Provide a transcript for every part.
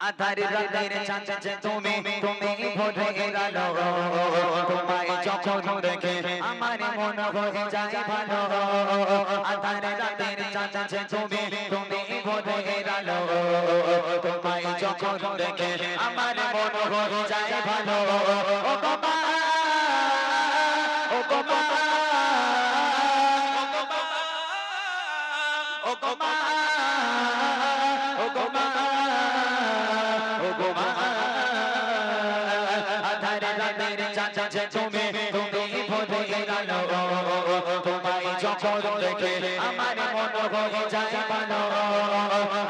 আধারে রাতের চাঁদে তুমি তুমি ভোরে আলো তোমায় যখন দেখে আমার মন হয়ে যায় ভালো আধারে রাতের চাঁদে তুমি তুমি ভোরে আলো তোমায় যখন দেখে আমার মন হয়ে যায় ভালো ও বাবা ও বাবা ও বাবা ও বাবা আধারে রাতের চাঁদে তুমি তুমি ভোরে আলো তোমায় যখন দেখে আমার মন হয়ে যায় ভালো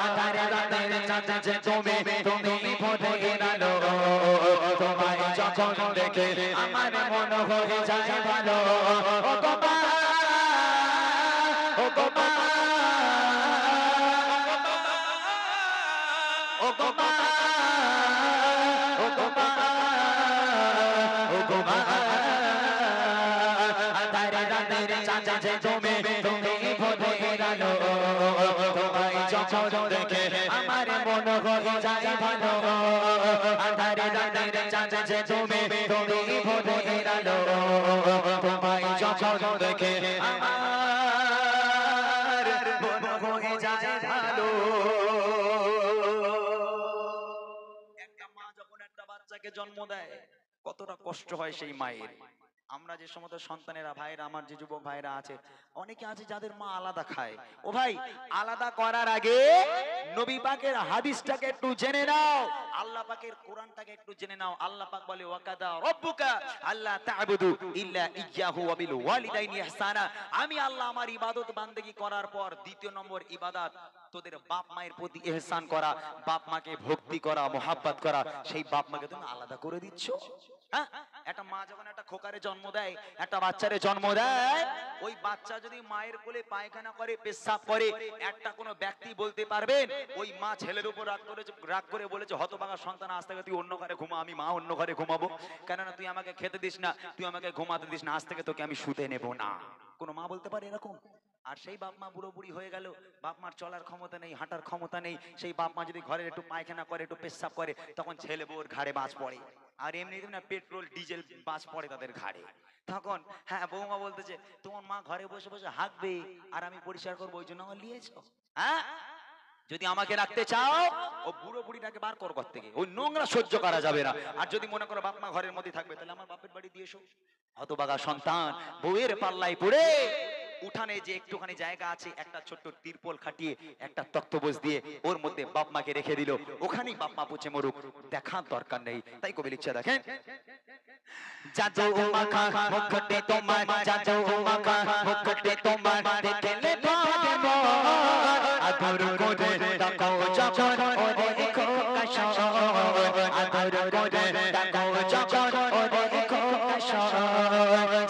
আধারে রাতের চাঁদে তুমি তুমি ভোরে আলো তোমায় যখন দেখে আমার মন হয়ে যায় ভালো ও বাবা ও বাবা ও বাবা ও বাবা ও বাবা আধারে রাতের চাঁদে তুমি তুমি ভোরে আলো তোমায় যখন দেখে আমার মন হয়ে যায় ভালো আধারে রাতের চাঁদে তুমি তুমি ভোরে আলো তোমায় যখন দেখে আমার মন হয়ে যায় ভালো। একটা মা যখন একটা বাচ্চাকে জন্ম দেয় কতটা কষ্ট হয় সেই মায়ের। আমরা যে সমস্ত সন্তানেরা ভাইরা আমার যে যুবক ভাইরা আছে অনেকে আছে যাদের মা আলাদা খায়। ও ভাই আলাদা করার আগে নবী পাকের হাদিসটাকে একটু জেনে নাও, আল্লাহ পাকের কোরআনটাকে একটু জেনে নাও। আল্লাহ পাক বলে ওয়াকাদা রাব্বুকা আল্লা তা'বুদু ইল্লা ইয়্যাহু ওয়া বিল ওয়ালিদাইনি ইহসানা। আমি আল্লাহ আমার ইবাদত বান্দেগী করার পর দ্বিতীয় নম্বর ইবাদত তোদের বাপ মায়ের প্রতি ইহসান করা, বাপ মাকে ভক্তি করা, মোহাব্বত করা। সেই বাপ মাকে তুমি আলাদা করে দিচ্ছ। হ্যাঁ, একটা মা যখন একটা খোকারে জন্ম দেয়, একটা বাচ্চারে জন্ম দেয়, ওই বাচ্চা যদি মায়ের কোলে পায়খানা করে, পেশাব করে, একটা কোনো ব্যক্তি বলতে পারবেন ওই মা ছেলের উপর রাগ করে বলেছে হতভাগা সন্তান আজ থেকে তুই অন্য ঘরে ঘুমা, আমি মা অন্য ঘরে ঘুমাবো, কেননা তুই আমাকে খেতে দিস না, তুই আমাকে ঘুমাতে দিস না, আজ থেকে তোকে আমি শুতে নেব না। কোনো মা বলতে পারে এরকম? আর সেই বাপ মা বুড়ো বুড়ি হয়ে গেল, বাপ মার চলার ক্ষমতা নেই, হাঁটার ক্ষমতা নেই, সেই বাপ মা যদি ঘরে একটু পায়খানা করে, একটু পেশাব করে, তখন ছেলে বউর ঘাড়ে বাজ পড়ে। আর এমনি না পেট্রোল ডিজেল বাজ পড়ে তাদের ঘাড়ে। তখন হ্যাঁ বৌমা বলতেছে তোমার মা ঘরে বসে বসে হাঁকবে আর আমি পরিষ্কার করবো, ওই জন্য আমার নিয়েছো। হ্যাঁ, যদি আমাকে রাখতে চাও ও বুড়ো বুড়িটাকে বার কর ঘর থেকে, ওই নোংরা সহ্য করা যাবে না। আর যদি মনে করো বাপ মা ঘরের মধ্যে থাকবে, তাহলে আমার বাপের বাড়ি দিয়ে এসো। হতভাগা সন্তান বউয়ের পাল্লায় পড়ে উঠানে যে একটুখানি জায়গা আছে, একটা ছোট্ট তিরপল খাটিয়ে একটা তক্তপোষ দিয়ে ওর মধ্যে বাপ মাকে রেখে দিল, ওখানেই বাপ মা পচে মরুক, দেখার দরকার নেই। তাই কবি লিখছে দেখেন, জাজো মাখা মুখটে তোমার, জাজো মাখা মুখটে তোমার, দেখলে ভাবে মন আদর করে ডাকো যখন ওরে খোকাশো, আদর করে ডাকো যখন ওরে খোকাশো,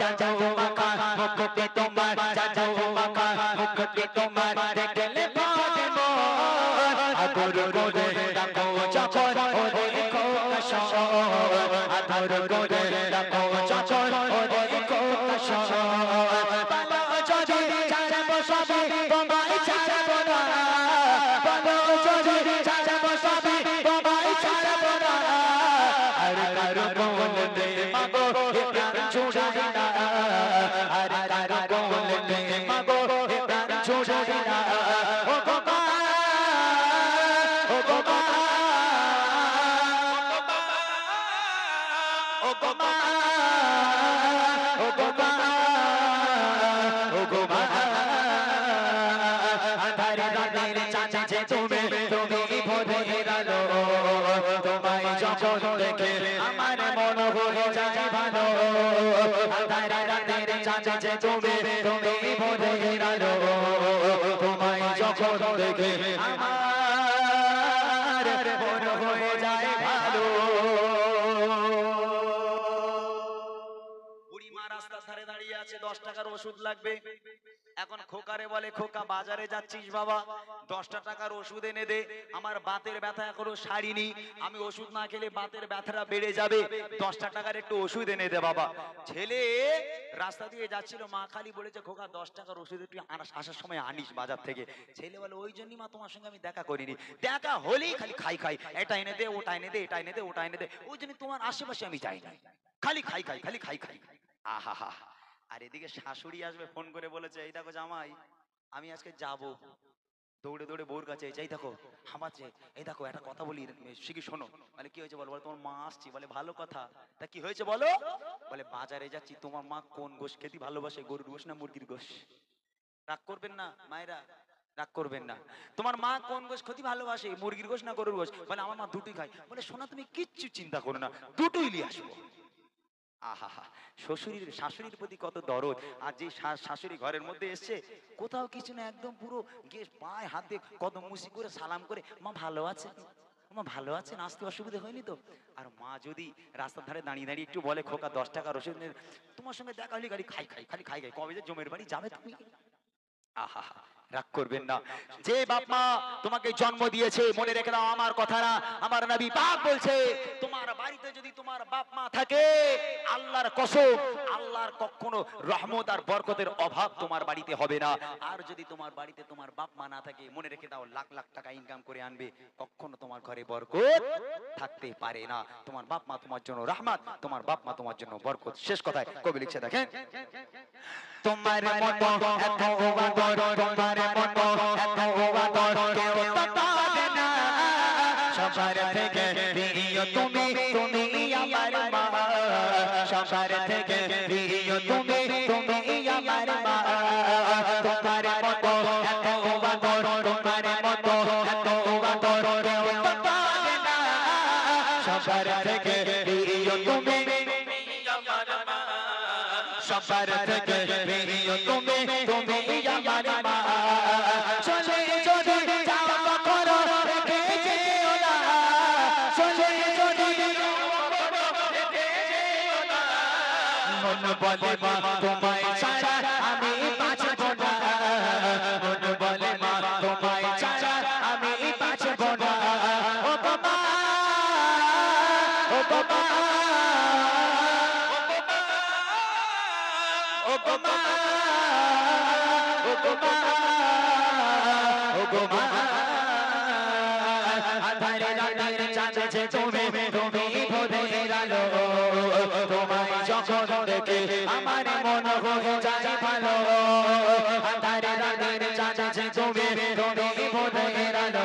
জাজো মাখা মুখটে তোমার, জাজো মাখা মুখটে তোমার, দেখলে ভাবে মন আদর করে ডাকো যখন ওরে খোকাশো, আদর করে ডাকো যখন ওরে খোকাশো। বাবা যদি ছাড়বো সবই তোমায় ছাড়বো না, বাবা যদি ছাড়বো সবই তোমায় ছাড়বো না, আর কারো বলতে মাগো এ প্রাণ ছুড়াই না, আর কারো বলতে মাগো এ প্রাণ ছুড়াই না। ও বাবা ও বাবা ও বাবা ও বাবা ও বাবা আধারে রাতের চাঁদে তুমি তুমি ভোরে আলো তোমায় যখন দেখে আমার মন হয়ে যায় ভালো আধারে রাতের চাঁদে তুমি তুমি ভোরে আলো তোমায় যখন দেখে আমার মন হয়ে যায় ভালো। বুড়ি মা রাস্তার ধারে দাঁড়িয়ে আছে, 10 টাকার ওষুধ লাগবে, এখন খোকারে বলে, খোকা বাজারে যাচ্ছিস বাবা, 10টা টাকার ওষুধ এনে দে, আমার বাতের ব্যথা এখনো সারিনি, আমি ওষুধ না খেলে বাতের ব্যথাটা বেড়ে যাবে, 10টা টাকার একটু ওষুধ এনে দে বাবা। ছেলে রাস্তা দিয়ে যাচ্ছিল, মা খালি বলেছে খোকা 10 টাকার ওষুধ একটু আসার সময় আনিস বাজার থেকে। ছেলে বলে ওই জন্যই মা তোমার সঙ্গে আমি দেখা করিনি, দেখা হলেই খালি খাই খাই, এটা এনে দে, ওটা এনে দে, এটা এনে দে, ওটা এনে দে, ওই জন্য তোমার আশেপাশে আমি যাই না, খালি খাই খাই, খালি খাই খাই। আহা হা। আর এদিকে শাশুড়ি আসবে, ফোন করে বলেছে এই দেখো জামাই আমি আজকে যাব, দৌড়ে দৌড়ে বউর কাছে, এই দেখো হামাচ্ছে, এই দেখো একটা কথা বলি শিখি শোনো। বলে কি হয়েছে বলো? বলে তোমার মা আসছি। বলে ভালো কথা, তা কি হয়েছে বলো? বলে বাজারে যাচ্ছি, তোমার মা কোন গোশ খেতে ভালোবাসে, গরুর গোশ না মুরগির গোশ? রাগ করবেন না মায়েরা, রাগ করবেন না। তোমার মা কোন গোশ খেতে ভালোবাসে, মুরগির গোশ না গরুর গোশ? বলে আমার মা দুটোই খায়। বলে শোনা তুমি কিচ্ছু চিন্তা করো না, দুটোই নিয়ে আসবো। আহা, শ্বশুরের শাশুড়ির প্রতি কত দরদ। আর যে শাশুড়ি ঘরের মধ্যে এসছে, কোথাও কিছু না, একদম পুরো গিয়ে পায়ে হাতে কদম মুসি করে সালাম করে, মা ভালো আছে, মা ভালো আছেন, আসতে অসুবিধা হয়নি তো? আর মা যদি রাস্তার ধারে দাঁড়িয়ে দাঁড়িয়ে একটু বলে খোকা 10 টাকার ওষুধ নে, তোমার সঙ্গে দেখা হলে খালি খাই খাই, খালি খাই খাই, কবে যে জমের বাড়ি যাবে তুমি? আহা, রাগ করবেন না। যে বাপ মা তোমাকে জন্ম দিয়েছে, মনে রেখে দাও আমার কথা না, আমার নবী পাক বলছে তোমার বাড়িতে যদি তোমার বাপ মা থাকে, আল্লাহর কসম, আল্লাহর কখনো রহমত আর বরকতের অভাব তোমার বাড়িতে হবে না। আর যদি তোমার বাড়িতে তোমার বাপ মা না থাকে, মনে রেখে দাও লাখ লাখ টাকা ইনকাম করে আনবে, কখনো তোমার ঘরে বরকত থাকতে পারে না। তোমার বাপ মা তোমার জন্য রহমত, তোমার বাপ মা তোমার জন্য বরকত। শেষ কথায় কবি লিখছে দেখেন, তোমার মতো এত ওয়াদর, তোমার মতো এত ওয়াদর কেউ তো পাবে না, সবার থেকে প্রিয় তুমি, তুমি আমার মা, সবার থেকে প্রিয় তুমি, তুমি আমার মা। তোমার মতো এত ওয়াদর, তোমার মতো এত ওয়াদর কেউ তো পাবে না, সবার থেকে প্রিয় তুমি, সবার থেকে প্রিয় তুমি, তুমি আমার মা। চলে যদি যাও কখনো রেখে যেও না, চলে যদি রেখে যেও না, মন বলে মা তোমায় ছাড়া আমি বাঁচব না, মন বলে মা তোমায় ছাড়া আমি বাঁচব না। ও গো মা, ও গো মা, ও গো মা, ও গো মা, ও গো মা। আধারে রাতের চাঁদে তুমি, তুমি ভোরের আলো, তোমায় যখন দেখে আমার মন হয়ে যায় ভালো। আধারে রাতের চাঁদে তুমি, তুমি ভোরের আলো,